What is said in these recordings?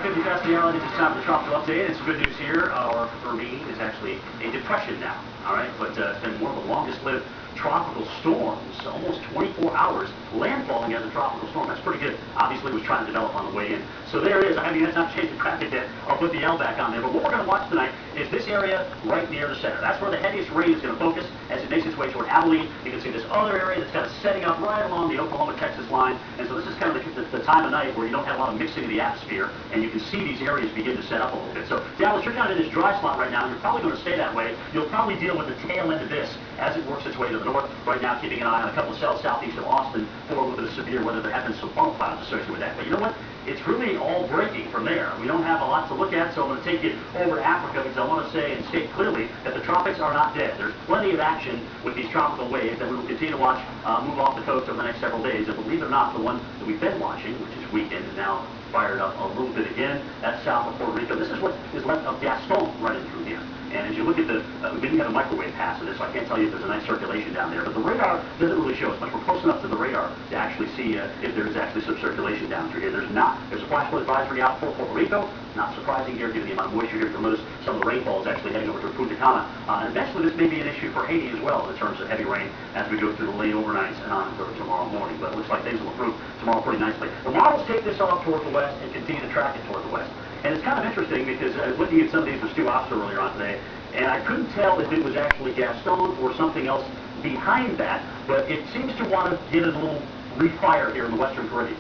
Good news, Castellano. It's time for the tropical update. It's good news here. Our Hermine is actually a depression now. All right, but it's been one of the longest-lived tropical storms, almost 24 hours, landfalling as a tropical storm. That's pretty good. Obviously, it was trying to develop on the way in. So there it is. I mean, that's not changed the graphic yet. I'll put the L back on there. But what we're going to watch tonight is this area right near the center. That's where the heaviest rain is going to focus as it makes its way toward Abilene. You can see this other area that's kind of setting up right along the Oklahoma-Texas line. And so this is kind of the time of night where you don't have a lot of mixing of the atmosphere, and you can see these areas begin to set up a little bit. So Dallas, you're kind of in this dry spot right now. You're probably going to stay that way. You'll probably deal with the tail end of this as it works its way to the north. Right now, keeping an eye on a couple of cells southeast of Austin for a little bit of severe weather. There have been some funnel clouds associated with that. But you know what? It's really all breaking from there. We don't have a lot to look at, so I'm going to take you over to Africa because I want to say and state clearly that the tropics are not dead. There's plenty of action with these tropical waves that we will continue to watch move off the coast over the next several days. And believe it or not, the one that we've been watching, which is weekend, is now fired up a little bit again. That's south of Puerto Rico. This is what is left of Gaston running through here. And as you look at the, we didn't have a microwave pass of this, so I can't tell you if there's a nice circulation down there. But the radar doesn't really show us much. We're close enough to the radar to actually see if there's actually some circulation down through here. There's not. There's a flash flood advisory out for Puerto Rico. Not surprising here, given the amount of moisture here. You'll notice some of the rainfall is actually heading over to Punta Cana. And eventually this may be an issue for Haiti as well in terms of heavy rain as we go through the late overnights and on until tomorrow morning. But it looks like things will improve tomorrow pretty nicely. The models take this off toward the west and continue to track it toward the west. And it's kind of interesting because I was looking at some of these with Stu Oster earlier on today, and I couldn't tell if it was actually Gaston or something else behind that, but it seems to want to get a little refire here in the Western Caribbean.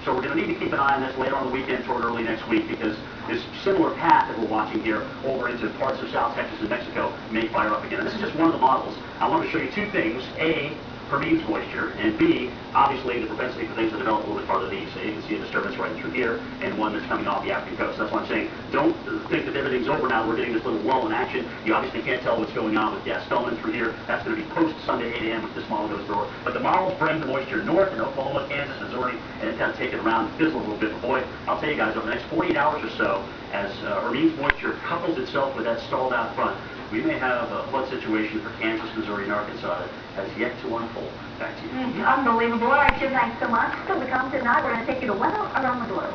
So we're going to need to keep an eye on this later on the weekend toward early next week because this similar path that we're watching here over into parts of South Texas and Mexico may fire up again. And this is just one of the models. I want to show you two things. A, Hermine's moisture, and B, obviously the propensity for things to develop a little bit farther east. So you can see a disturbance right through here and one that's coming off the African coast. That's why I'm saying don't think that everything's over now. We're getting this little lull in action. You obviously can't tell what's going on with Gaston through here. That's going to be post Sunday 8 a.m. if this model goes north. But the models bring the moisture north in Oklahoma, Kansas, Missouri, and it's kind of take it around and fizzle a little bit. But boy, I'll tell you guys, over the next 48 hours or so, as Hermine's moisture couples itself with that stalled out front, we may have a flood situation for Kansas, Missouri, and Arkansas that has yet to unfold. Back to you. Unbelievable. All right, Jim, thanks so much. Still to come tonight, we're going to take you to weather around the globe.